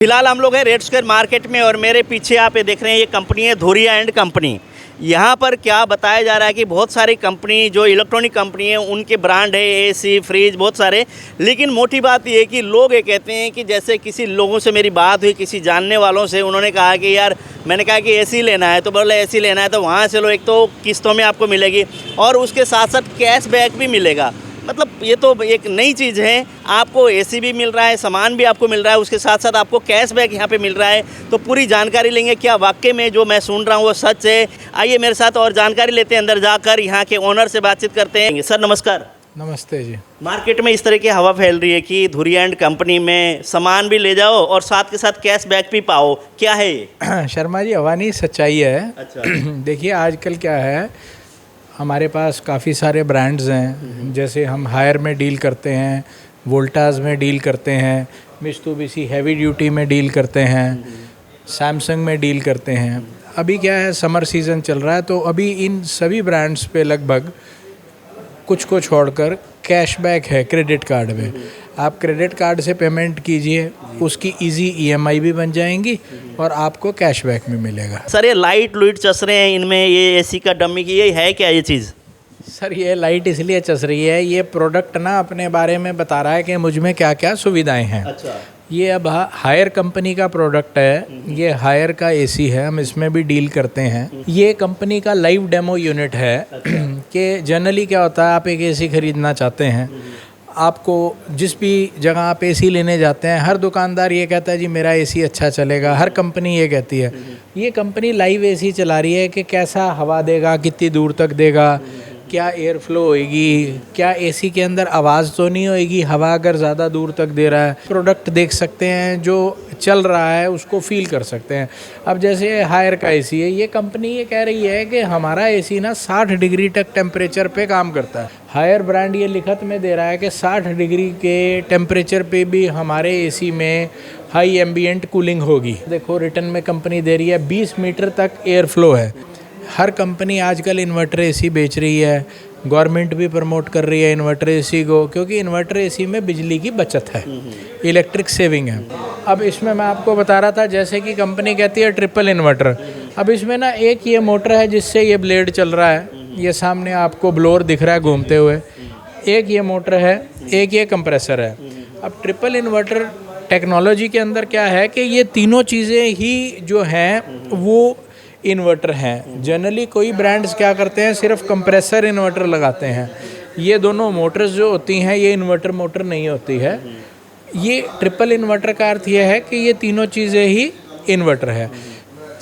फिलहाल हम लोग हैं रेड स्क्वायर मार्केट में और मेरे पीछे आप ये देख रहे हैं ये कंपनी है धुरिया एंड कंपनी। यहाँ पर क्या बताया जा रहा है कि बहुत सारी कंपनी जो इलेक्ट्रॉनिक कंपनी है उनके ब्रांड है एसी फ्रिज बहुत सारे, लेकिन मोटी बात ये है कि लोग ये कहते हैं कि जैसे किसी लोगों से मेरी बात हुई किसी जानने वालों से, उन्होंने कहा कि यार मैंने कहा कि एसी लेना है तो बोले एसी लेना है तो वहाँ से लो, एक तो किस्तों में आपको मिलेगी और उसके साथ साथ कैशबैक भी मिलेगा। मतलब ये तो एक नई चीज़ है, आपको एसी भी मिल रहा है, सामान भी आपको मिल रहा है, उसके साथ साथ आपको कैशबैक यहाँ पे मिल रहा है। तो पूरी जानकारी लेंगे क्या वाकई में जो मैं सुन रहा हूँ वो सच है। आइए मेरे साथ और जानकारी लेते हैं, अंदर जाकर यहाँ के ओनर से बातचीत करते हैं। सर नमस्कार। नमस्ते जी। मार्केट में इस तरह की हवा फैल रही है कि धुरिया एंड कंपनी में सामान भी ले जाओ और साथ के साथ कैशबैक भी पाओ, क्या है ये? शर्मा जी, हवा नहीं सच्चाई है। अच्छा। देखिए आजकल क्या है, हमारे पास काफ़ी सारे ब्रांड्स हैं। जैसे हम हायर में डील करते हैं, वोल्टास में डील करते हैं, मित्सुबिशी हैवी ड्यूटी में डील करते हैं, सैमसंग में डील करते हैं। अभी क्या है, समर सीज़न चल रहा है तो अभी इन सभी ब्रांड्स पे लगभग कुछ को छोड़कर कैशबैक है क्रेडिट कार्ड में। आप क्रेडिट कार्ड से पेमेंट कीजिए, उसकी इजी ईएमआई भी बन जाएंगी और आपको कैशबैक भी मिलेगा। सर ये लाइट लुइट चस रहे हैं इनमें, ये एसी का डमी की ये है क्या ये चीज़? सर ये लाइट इसलिए चस रही है, ये प्रोडक्ट ना अपने बारे में बता रहा है कि मुझ में क्या क्या सुविधाएं हैं। अच्छा। ये अब हायर कंपनी का प्रोडक्ट है, ये हायर का एसी है, हम इसमें भी डील करते हैं। ये कंपनी का लाइव डेमो यूनिट है। कि जनरली क्या होता है, आप एक एसी खरीदना चाहते हैं, आपको जिस भी जगह आप एसी लेने जाते हैं हर दुकानदार ये कहता है जी मेरा एसी अच्छा चलेगा, हर कंपनी ये कहती है। ये कंपनी लाइव एसी चला रही है कि कैसा हवा देगा, कितनी दूर तक देगा, क्या एयर फ्लो होएगी, क्या एसी के अंदर आवाज़ तो नहीं होएगी हवा अगर ज़्यादा दूर तक दे रहा है। प्रोडक्ट देख सकते हैं, जो चल रहा है उसको फील कर सकते हैं। अब जैसे हायर का एसी है, ये कंपनी ये कह रही है कि हमारा एसी ना 60 डिग्री तक टेम्परेचर पे काम करता है। हायर ब्रांड ये लिखत में दे रहा है कि 60 डिग्री के टेम्परेचर पे भी हमारे एसी में हाई एम्बियंट कूलिंग होगी। देखो रिटर्न में कंपनी दे रही है 20 मीटर तक एयर फ्लो है। हर कंपनी आजकल इन्वर्टर एसी बेच रही है, गवर्नमेंट भी प्रमोट कर रही है इन्वर्टर एसी को, क्योंकि इन्वर्टर एसी में बिजली की बचत है, इलेक्ट्रिक सेविंग है। अब इसमें मैं आपको बता रहा था, जैसे कि कंपनी कहती है ट्रिपल इन्वर्टर। अब इसमें ना एक ये मोटर है जिससे ये ब्लेड चल रहा है, ये सामने आपको ब्लोअर दिख रहा है घूमते हुए, एक ये मोटर है, एक ये कंप्रेसर है। अब ट्रिपल इन्वर्टर टेक्नोलॉजी के अंदर क्या है कि ये तीनों चीज़ें ही जो हैं वो इन्वर्टर हैं। जनरली कोई ब्रांड्स क्या करते हैं, सिर्फ कंप्रेसर इन्वर्टर लगाते हैं। ये दोनों मोटर्स जो होती हैं ये इन्वर्टर मोटर नहीं होती है। ये ट्रिपल इन्वर्टर का अर्थ ये है कि ये तीनों चीज़ें ही इन्वर्टर है।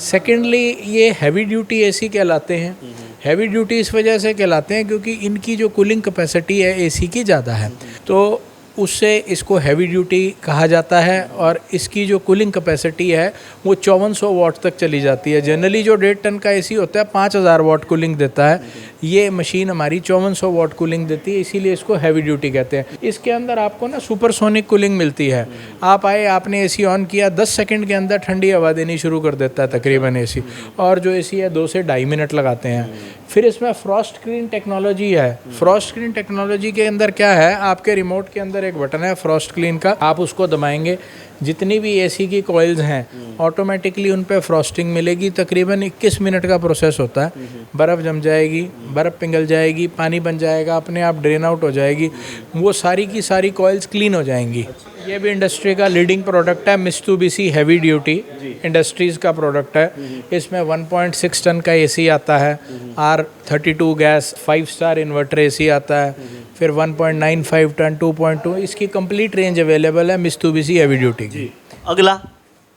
सेकेंडली ये हैवी ड्यूटी एसी कहलाते हैं। हैवी ड्यूटी इस वजह से कहलाते हैं क्योंकि इनकी जो कूलिंग कैपेसिटी है एसी की ज़्यादा है, तो उससे इसको हैवी ड्यूटी कहा जाता है। और इसकी जो कूलिंग कैपेसिटी है वो 5400 वाट तक चली जाती है। जनरली जो 1.5 टन का एसी होता है 5000 वाट कूलिंग देता है, ये मशीन हमारी 5400 वाट कूलिंग देती है, इसीलिए इसको हैवी ड्यूटी कहते हैं। इसके अंदर आपको ना सुपरसोनिक कूलिंग मिलती है। आप आए, आपने एसी ऑन किया, 10 सेकंड के अंदर ठंडी हवा देनी शुरू कर देता है तकरीबन एसी। और जो एसी है 2 से 2.5 मिनट लगाते हैं। फिर इसमें फ्रॉस्ट स्क्रीन टेक्नोलॉजी है। फ्रॉस्ट स्क्रीन टेक्नोलॉजी के अंदर क्या है, आपके रिमोट के अंदर एक बटन है फ्रॉस्ट क्लीन का, आप उसको दबाएंगे, जितनी भी एसी की कॉइल्स हैं ऑटोमेटिकली उन पे फ्रॉस्टिंग मिलेगी। तकरीबन 21 मिनट का प्रोसेस होता है। बर्फ़ जम जाएगी, बर्फ़ पिघल जाएगी, पानी बन जाएगा, अपने आप ड्रेन आउट हो जाएगी, वो सारी की सारी कॉइल्स क्लीन हो जाएंगी। ये भी इंडस्ट्री का लीडिंग प्रोडक्ट है, मित्सुबिशी हैवी ड्यूटी इंडस्ट्रीज़ का प्रोडक्ट है। इसमें 1.6 टन का एसी आता है, R32 gas 5 star inverter AC आता है, फिर 1.95 टन, 2.2, इसकी कंप्लीट रेंज अवेलेबल है मित्सुबिशी हैवी ड्यूटी की।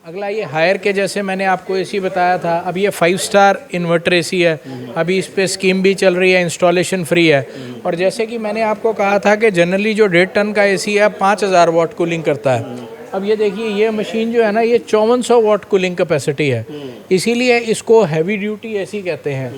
अगला ये हायर के, जैसे मैंने आपको एसी बताया था, अब ये 5 स्टार इन्वर्टर एसी है। अभी इस पे स्कीम भी चल रही है, इंस्टॉलेशन फ्री है। और जैसे कि मैंने आपको कहा था कि जनरली जो 1.5 टन का एसी है 5000 वाट कूलिंग करता है। अब ये देखिए, ये मशीन जो है ना, ये 5400 वाट कूलिंग कैपेसिटी है, इसीलिए इसको हैवी ड्यूटी एसी कहते हैं।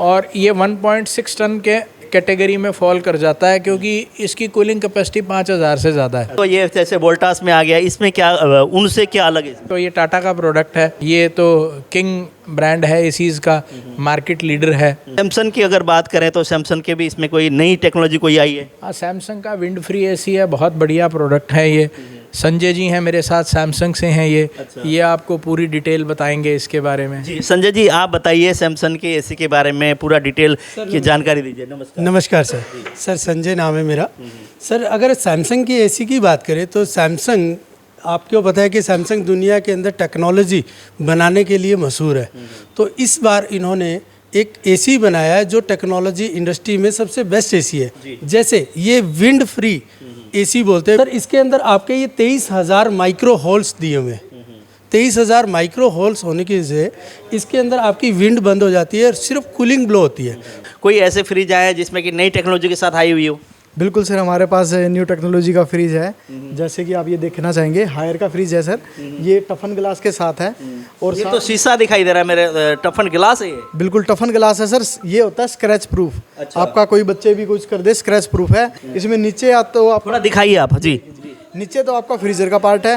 और ये 1.6 टन के कैटेगरी में फॉल कर जाता है क्योंकि इसकी कूलिंग कैपेसिटी 5000 से ज़्यादा है। तो ये जैसे वोल्टास में आ गया, इसमें क्या उनसे क्या अलग है? तो ये टाटा का प्रोडक्ट है, ये तो किंग ब्रांड है एसीज़ का, मार्केट लीडर है। सैमसंग की अगर बात करें तो सैमसंग के भी इसमें कोई नई टेक्नोलॉजी कोई आई है? हाँ, सैमसंग का विंड फ्री एसी है, बहुत बढ़िया प्रोडक्ट है ये। संजय जी हैं मेरे साथ, सैमसंग से हैं ये आपको पूरी डिटेल बताएंगे इसके बारे में। जी संजय जी, आप बताइए सैमसंग के एसी के बारे में पूरा डिटेल की जानकारी दीजिए। नमस्कार। नमस्कार सर। सर संजय नाम है मेरा। सर अगर सैमसंग की एसी की बात करें तो सैमसंग, आपको पता है कि सैमसंग दुनिया के अंदर टेक्नोलॉजी बनाने के लिए मशहूर है। तो इस बार इन्होंने एक एसी बनाया है जो टेक्नोलॉजी इंडस्ट्री में सबसे बेस्ट एसी है। जैसे ये विंड फ्री एसी बोलते हैं सर। इसके अंदर आपके ये 23,000 माइक्रो होल्स दिए हुए हैं। 23,000 माइक्रो होल्स होने की वजह से इसके अंदर आपकी विंड बंद हो जाती है और सिर्फ कूलिंग ब्लो होती है। कोई ऐसे फ्रिज आए जिसमें कि नई टेक्नोलॉजी के साथ आई हुई हो? बिल्कुल सर, हमारे पास न्यू टेक्नोलॉजी का फ्रिज है। जैसे कि आप ये देखना चाहेंगे, हायर का फ्रिज है सर। ये टफन ग्लास के साथ है और ये तो शीशा दिखाई दे रहा है मेरे, टफन गिलास है ये? बिल्कुल टफन ग्लास है सर। ये होता है स्क्रैच प्रूफ। अच्छा। आपका कोई बच्चे भी कुछ कर दे, स्क्रैच प्रूफ है। इसमें नीचे तो आप थोड़ा दिखाइए आप जी। नीचे तो आपका फ्रीजर का पार्ट है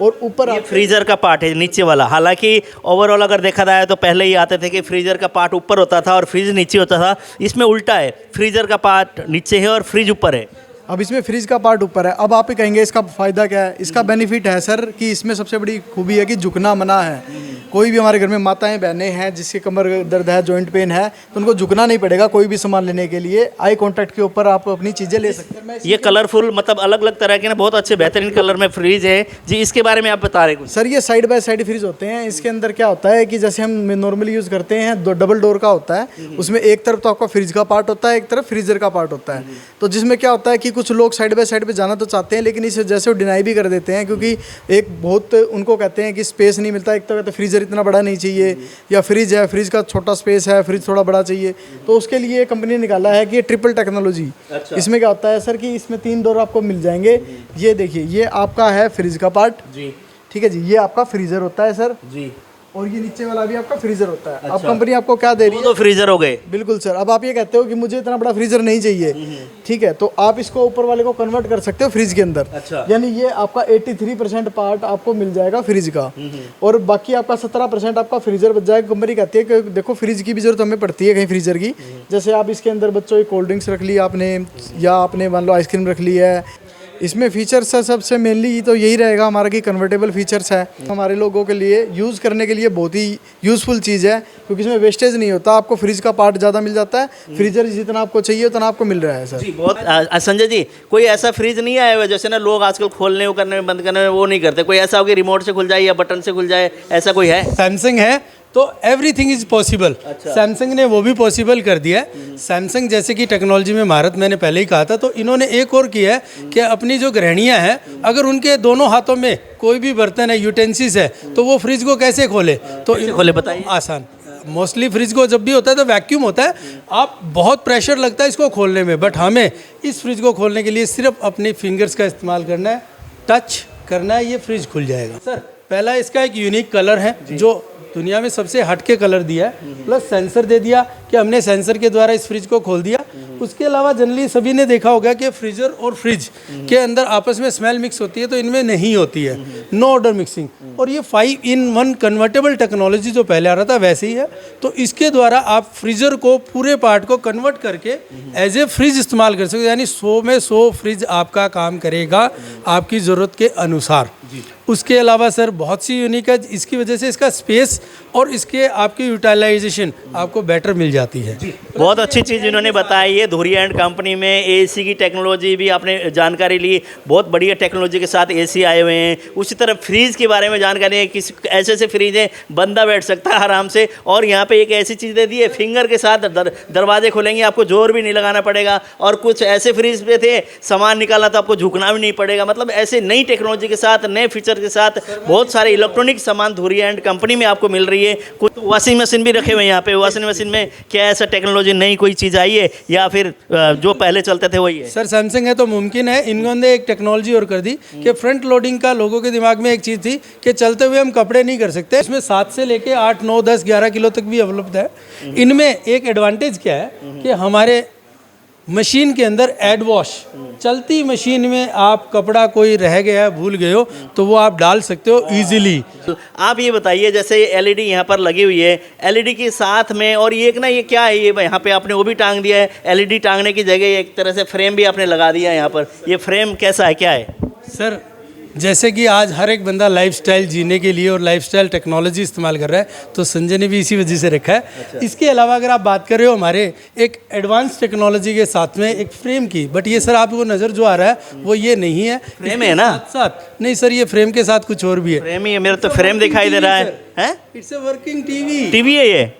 और ऊपर ये आप फ्रीजर का पार्ट है नीचे वाला। हालांकि ओवरऑल अगर देखा जाए तो पहले ही आते थे कि फ्रीजर का पार्ट ऊपर होता था और फ्रिज नीचे होता था। इसमें उल्टा है, फ्रीजर का पार्ट नीचे है और फ्रिज ऊपर है। अब इसमें फ्रिज का पार्ट ऊपर है। अब आप ही कहेंगे इसका फ़ायदा क्या है? इसका बेनिफिट है सर कि इसमें सबसे बड़ी खूबी है कि झुकना मना है। कोई भी हमारे घर में माताएं बहनें हैं जिसके कमर दर्द है, जॉइंट पेन है, तो उनको झुकना नहीं पड़ेगा कोई भी सामान लेने के लिए। आई कांटेक्ट के ऊपर आप अपनी चीज़ें ले सकते हैं। ये कलरफुल, मतलब अलग अलग तरह के ना, बहुत अच्छे बेहतरीन कलर में फ्रिज है जी। इसके बारे में आप बता रहे कुछ? सर ये साइड बाय साइड फ्रिज होते हैं। इसके अंदर क्या होता है कि जैसे हम नॉर्मली यूज़ करते हैं, डबल डोर का होता है। उसमें एक तरफ तो आपका फ्रिज का पार्ट होता है, एक तरफ फ्रीजर का पार्ट होता है। तो जिसमें क्या होता है कि कुछ लोग साइड बाय साइड पे जाना तो चाहते हैं, लेकिन इस वजह से वो डिनाई भी कर देते हैं क्योंकि एक बहुत उनको कहते हैं कि स्पेस नहीं मिलता। एक तो कहते हैं फ्रीजर इतना बड़ा नहीं चाहिए, या फ्रिज है, फ्रिज का छोटा स्पेस है, फ्रिज थोड़ा बड़ा चाहिए। तो उसके लिए कंपनी ने निकाला है कि ये ट्रिपल टेक्नोलॉजी। अच्छा। इसमें क्या होता है सर कि इसमें 3 डोर आपको मिल जाएंगे। ये देखिए, ये आपका है फ्रिज का पार्ट जी। ठीक है जी। ये आपका फ्रीजर होता है सर जी। और ये नीचे वाला भी आपका फ्रीजर होता है। अच्छा। अब कंपनी आपको क्या दे रही है? तो फ्रीजर हो गए। बिल्कुल सर। अब आप ये कहते हो कि मुझे इतना बड़ा फ्रीजर नहीं चाहिए, ठीक है, तो आप इसको ऊपर वाले को कन्वर्ट कर सकते हो फ्रिज के अंदर। अच्छा। यानी ये आपका 83% पार्ट आपको मिल जाएगा फ्रिज का और बाकी आपका 17% आपका फ्रीजर बच जाएगा। कंपनी कहती है कि देखो फ्रिज की भी जरूरत हमें पड़ती है कहीं फ्रीजर की। जैसे आप इसके अंदर बच्चों की कोल्ड ड्रिंक्स रख ली आपने, या आपने मान लो आइसक्रीम रख ली है। इसमें फीचर्स है सबसे मेनली तो यही रहेगा हमारा कि कन्वर्टेबल फीचर्स है। हमारे लोगों के लिए यूज़ करने के लिए बहुत ही यूज़फुल चीज़ है क्योंकि इसमें वेस्टेज नहीं होता। आपको फ्रिज का पार्ट ज़्यादा मिल जाता है, फ्रीजर जितना आपको चाहिए उतना आपको मिल रहा है सर। जी बहुत। संजय जी, कोई ऐसा फ्रिज नहीं आया हुआ जैसे ना लोग आजकल खोलने वो करने में, बंद करने में वो नहीं करते? कोई ऐसा हो कि रिमोट से खुल जाए या बटन से खुल जाए, ऐसा कोई है? सैमसंग है तो एवरीथिंग इज पॉसिबल। सैमसंग ने वो भी पॉसिबल कर दिया है। सैमसंग जैसे कि टेक्नोलॉजी में महारत मैंने पहले ही कहा था, तो इन्होंने एक और किया है कि अपनी जो गृहिणियां हैं, अगर उनके दोनों हाथों में कोई भी बर्तन है, यूटेंसिस है, तो वो फ्रिज को कैसे खोले? तो खोले बताइए। आसान। मोस्टली फ्रिज को जब भी होता है तो वैक्यूम होता है, आप बहुत प्रेशर लगता है इसको खोलने में, बट हमें इस फ्रिज को खोलने के लिए सिर्फ अपनी फिंगर्स का इस्तेमाल करना है, टच करना है, ये फ्रिज खुल जाएगा। सर पहला इसका एक यूनिक कलर है जो दुनिया में सबसे हटके कलर दिया है, प्लस सेंसर दे दिया कि हमने सेंसर के द्वारा इस फ्रिज को खोल दिया। उसके अलावा जनरली सभी ने देखा होगा कि फ्रीजर और फ्रिज के अंदर आपस में स्मेल मिक्स होती है, तो इनमें नहीं होती है, नो ऑर्डर मिक्सिंग। और ये 5-in-1 कन्वर्टेबल टेक्नोलॉजी जो पहले आ रहा था वैसे ही है। तो इसके द्वारा आप फ्रीजर को पूरे पार्ट को कन्वर्ट करके एज ए फ्रिज इस्तेमाल कर सकते हो, यानी 100 में 100 फ्रिज आपका काम करेगा आपकी ज़रूरत के अनुसार। उसके अलावा सर बहुत सी यूनिक है, इसकी वजह से इसका स्पेस और इसके आपकी यूटिलाइजेशन आपको बेटर मिल जाती है। बहुत अच्छी चीज़ इन्होंने बताई है। धुरिया एंड कंपनी में एसी की टेक्नोलॉजी भी आपने जानकारी ली, बहुत बढ़िया टेक्नोलॉजी के साथ एसी आए हुए हैं। उसी तरह फ्रीज के बारे में जानकारी है, किस ऐसे ऐसे फ्रीज है बंदा बैठ सकता है आराम से। और यहाँ पे एक ऐसी चीज़ दे दी है, फिंगर के साथ दरवाजे खोलेंगे, आपको जोर भी नहीं लगाना पड़ेगा। और कुछ ऐसे फ्रीज पे थे सामान निकालना तो आपको झुकना भी नहीं पड़ेगा। मतलब ऐसे नई टेक्नोलॉजी के साथ, नए फीचर के साथ बहुत सारे इलेक्ट्रॉनिक सामान धुरिया एंड कंपनी में आपको मिल रही है। कुछ वॉशिंग मशीन भी रखे हुए हैं यहाँ पे। वॉशिंग मशीन में क्या ऐसा टेक्नोलॉजी नई कोई चीज़ आई है या फिर जो पहले चलते थे वही है? सर सैमसंग है तो मुमकिन है। इन्होंने एक टेक्नोलॉजी और कर दी कि फ्रंट लोडिंग का लोगों के दिमाग में एक चीज़ थी कि चलते हुए हम कपड़े नहीं कर सकते। इसमें 7 से लेके 8, 9, 10, 11 किलो तक भी उपलब्ध है। इनमें एक एडवांटेज क्या है कि हमारे मशीन के अंदर एड वॉश, चलती मशीन में आप कपड़ा कोई रह गया है, भूल गए हो, तो वो आप डाल सकते हो इजीली। आप ये बताइए, जैसे एलईडी यहाँ पर लगी हुई है, एलईडी के साथ में, और ये एक ना, ये क्या है, ये यहाँ पे आपने वो भी टांग दिया है, एलईडी टांगने की जगह एक तरह से फ्रेम भी आपने लगा दिया है यहाँ पर। ये फ्रेम कैसा है, क्या है? सर जैसे कि आज हर एक बंदा लाइफस्टाइल जीने के लिए और लाइफस्टाइल टेक्नोलॉजी इस्तेमाल कर रहा है, तो संजय ने भी इसी वजह से रखा है। इसके अलावा अगर आप बात कर रहे हो हमारे एक एडवांस टेक्नोलॉजी के साथ में एक फ्रेम की, बट ये सर आपको नज़र जो आ रहा है वो ये नहीं है, फ्रेम है ना? साथ नहीं सर, ये फ्रेम के साथ कुछ और भी है। फ्रेम ही है, मेरा तो फ्रेम दिखाई दे रहा है। It's a working TV. TV है ये?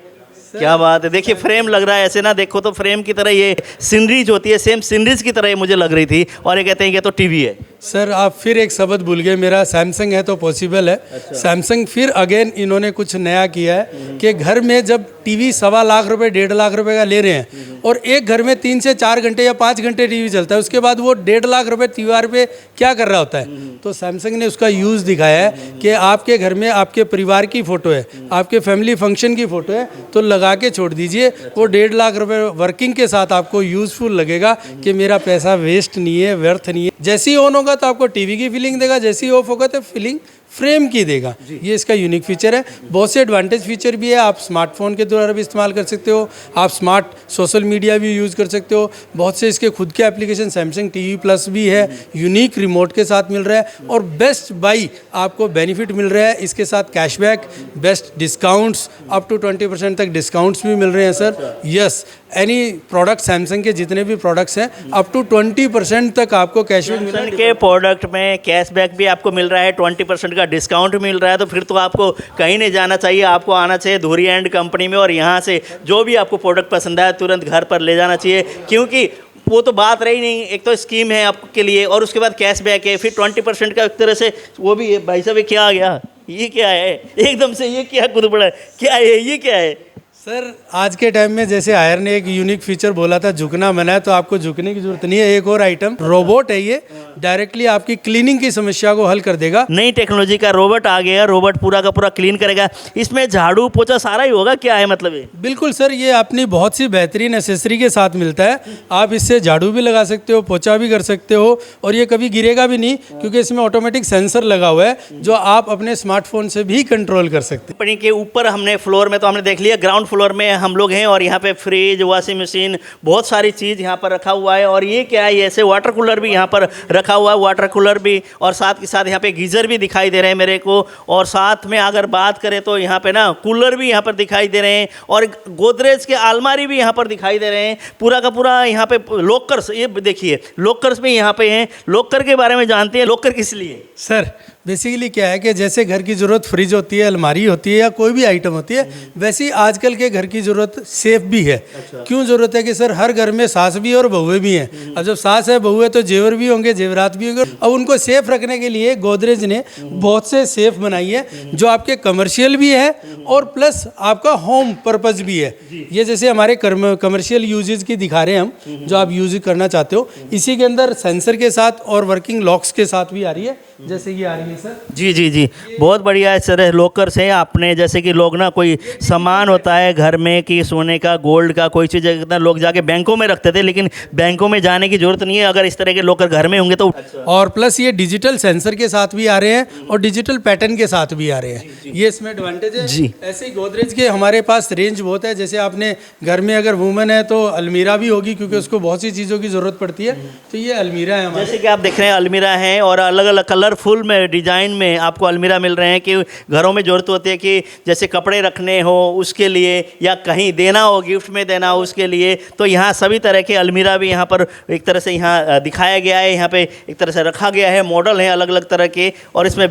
क्या बात है, देखिए फ्रेम लग रहा है ऐसे ना, देखो तो फ्रेम की तरह ये सीनरीज होती है, सेम सीनरीज की तरह ये मुझे लग रही थी, और ये कहते हैं कि तो टीवी है। सर आप फिर एक शब्द भूल गए, मेरा सैमसंग है तो पॉसिबल है। सैमसंग फिर अगेन इन्होंने कुछ नया किया है कि घर में जब टीवी 1.25 लाख रुपए 1.5 लाख रुपए का ले रहे हैं और एक घर में 3 से 4 घंटे या 5 घंटे टीवी चलता है, उसके बाद वो 1.5 लाख रुपए त्योहार पे क्या कर रहा होता है, तो सैमसंग ने उसका यूज़ दिखाया है कि आपके घर में आपके परिवार की फ़ोटो है, आपके फैमिली फंक्शन की फ़ोटो है, तो लगा के छोड़ दीजिए, वो 1.5 लाख रुपए वर्किंग के साथ आपको यूज़फुल लगेगा कि मेरा पैसा वेस्ट नहीं है, व्यर्थ नहीं है। जैसे ही ऑन होगा तो आपको टीवी की फीलिंग देगा, जैसे ही ऑफ होगा तो फीलिंग फ्रेम की देगा। ये इसका यूनिक फीचर है। बहुत से एडवांटेज फीचर भी है, आप स्मार्टफोन के द्वारा भी इस्तेमाल कर सकते हो, आप स्मार्ट सोशल मीडिया भी यूज़ कर सकते हो। बहुत से इसके खुद के एप्लीकेशन सैमसंग टीवी प्लस भी है, यूनिक रिमोट के साथ मिल रहा है, और बेस्ट बाई आपको बेनिफिट मिल रहा है इसके साथ, cashback, best discounts, up to 20% तक डिस्काउंट्स भी मिल रहे हैं sir. Yes, any product Samsung के जितने भी प्रोडक्ट्स हैं अप टू 20% तक आपको कैशबैक मिल रहा है। के प्रोडक्ट में कैशबैक भी आपको मिल रहा है, 20% का डिस्काउंट मिल रहा है, तो फिर तो आपको कहीं नहीं जाना चाहिए, आपको आना चाहिए धुरी एंड कंपनी में, और यहाँ से जो भी आपको प्रोडक्ट पसंद आए तुरंत घर पर ले जाना चाहिए, क्योंकि वो तो बात रही नहीं, एक तो स्कीम है आपके लिए और उसके बाद कैशबैक है, फिर 20% का एक तरह से वो भी है। भाई साहब ये क्या आ गया, ये क्या है एकदम से, ये क्या कूद पड़ा है, क्या है ये, क्या है सर? आज के टाइम में जैसे हायर ने एक यूनिक फीचर बोला था, झुकना मना है, तो आपको झुकने की जरूरत नहीं है। एक और आइटम रोबोट है, ये डायरेक्टली आपकी क्लीनिंग की समस्या को हल कर देगा। नई टेक्नोलॉजी का रोबोट आ गया, रोबोट पूरा का पूरा क्लीन करेगा। इसमें झाड़ू पोछा सारा ही होगा, क्या है मतलब ये? बिल्कुल सर, ये अपनी बहुत सी बेहतरीन एसेसरी के साथ मिलता है। आप इससे झाड़ू भी लगा सकते हो, पोछा भी कर सकते हो, और ये कभी गिरेगा भी नहीं, क्योंकि इसमें ऑटोमेटिक सेंसर लगा हुआ है जो आप अपने स्मार्टफोन से भी कंट्रोल कर सकते हैं। कंपनी के ऊपर हमने फ्लोर में तो हमने देख लिया, ग्राउंड फ्लोर में हम लोग हैं, और यहाँ पे फ्रिज, वॉशिंग मशीन, बहुत सारी चीज़ यहाँ पर रखा हुआ है। और ये क्या है, ऐसे वाटर कूलर भी यहाँ पर रखा हुआ है, वाटर कूलर भी, और साथ के साथ यहाँ पे गीज़र भी दिखाई दे रहे हैं मेरे को। और साथ में अगर बात करें तो यहाँ पे ना कूलर भी यहाँ पर दिखाई दे रहे हैं, और गोदरेज के अलमारी भी यहाँ पर दिखाई दे रहे हैं। पूरा का पूरा यहाँ पे लॉकर्स, ये देखिए लॉकर्स भी यहाँ पे हैं। लॉकर के बारे में जानते हैं, लॉकर किस लिए? सर बेसिकली क्या है कि जैसे घर की ज़रूरत फ्रिज होती है, अलमारी होती है, या कोई भी आइटम होती है, वैसे ही आजकल के घर की ज़रूरत सेफ भी है। क्यों ज़रूरत है कि सर हर घर में सास भी और बहुएं भी हैं। अब जब सास है, बहू है, तो जेवर भी होंगे, जेवरात भी होंगे। अब उनको सेफ रखने के लिए गोदरेज ने बहुत से सेफ बनाई है, जो आपके कमर्शियल भी है और प्लस आपका होम पर्पज़ भी है। ये जैसे हमारे कमर्शियल यूजेज की दिखा रहे हैं हम, जो आप यूज करना चाहते हो, इसी के अंदर सेंसर के साथ और वर्किंग लॉक्स के साथ भी आ रही है, जैसे ये आ रही है सर। जी जी जी, बहुत बढ़िया है सर। लॉकर्स हैं आपने, जैसे कि लोग ना कोई सामान होता है घर में कि सोने का, गोल्ड का, कोई चीज़ कितना लोग जाके बैंकों में रखते थे, लेकिन बैंकों में जाने की जरूरत नहीं है अगर इस तरह के लॉकर घर में होंगे तो। और प्लस ये डिजिटल सेंसर के साथ भी आ रहे हैं और डिजिटल पैटर्न के साथ भी आ रहे हैं, ये इसमें एडवांटेज है जी। ऐसे ही गोदरेज के हमारे पास रेंज बहुत है। जैसे आपने घर में अगर वुमन है तो अलमीरा भी होगी, क्योंकि उसको बहुत सी चीज़ों की ज़रूरत पड़ती है, तो ये अलमीरा है हमारे। जैसे कि आप देख रहे हैं अलमीरा है, और अलग अलग कलरफुल में डिज़ाइन में आपको अलमीरा मिल रहे हैं, कि घरों में ज़रूरत होती है कि जैसे कपड़े रखने हो उसके लिए, या कहीं देना हो, गिफ्ट में देना हो उसके लिए, तो यहाँ सभी तरह के अलमीरा भी यहाँ पर एक तरह से यहाँ दिखाया गया है। यहाँ पे एक तरह से रखा गया है, मॉडल हैं अलग अलग तरह के, और इसमें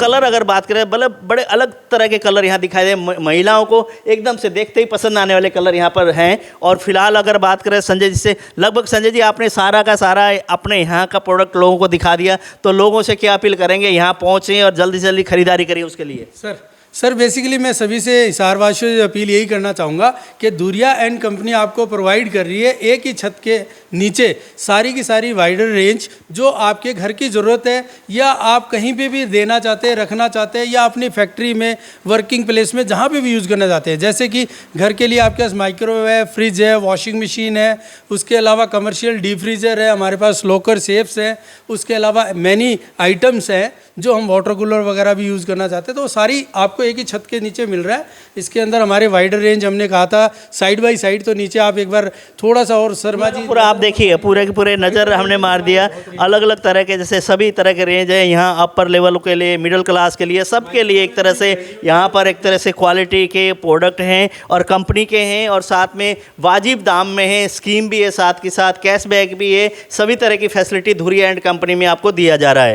कलर अगर बात करें मतलब बड़े अलग तरह के कलर यहाँ दिखाई दे। महिलाओं को एकदम से देखते ही पसंद आने वाले कलर यहाँ पर हैं। और फिलहाल अगर बात करें संजय जी से, लगभग संजय जी आपने सारा का सारा अपने यहाँ का प्रोडक्ट लोगों को दिखा दिया, तो लोगों से क्या अपील करेंगे यहाँ पहुँचें और जल्दी से जल्दी खरीदारी करिए उसके लिए? सर बेसिकली मैं सभी से हिसारवासियों से अपील यही करना चाहूँगा कि दूरिया एंड कंपनी आपको प्रोवाइड कर रही है एक ही छत के नीचे सारी की सारी वाइडर रेंज, जो आपके घर की ज़रूरत है, या आप कहीं पे भी देना चाहते हैं, रखना चाहते हैं, या अपनी फैक्ट्री में, वर्किंग प्लेस में, जहाँ पे भी यूज़ करना चाहते हैं। जैसे कि घर के लिए आपके पास माइक्रोवेव है, फ्रिज है, वॉशिंग मशीन है, उसके अलावा कमर्शियल डीप फ्रीज़र है, हमारे पास लॉकर सेफ्स हैं, उसके अलावा मैनी आइटम्स हैं जो हम वाटर कूलर वगैरह भी यूज़ करना चाहते हैं तो वो सारी आपको एक ही छत के नीचे मिल रहा है। इसके अंदर हमारे वाइडर रेंज हमने कहा था साइड बाई साइड, तो नीचे आप एक बार थोड़ा सा और शर्मा जी पूरा आप देखिए, पूरे के पूरे नज़र हमने मार दिया। अलग अलग तरह के, जैसे सभी तरह के रेंज है यहाँ, अपर लेवल के लिए, मिडिल क्लास के लिए, सबके लिए एक तरह से यहाँ पर एक तरह से क्वालिटी के प्रोडक्ट हैं और कंपनी के हैं, और साथ में वाजिब दाम में है, स्कीम भी है, साथ के साथ कैशबैक भी है, सभी तरह की फैसिलिटी धुरिया एंड कंपनी में आपको दिया जा रहा है।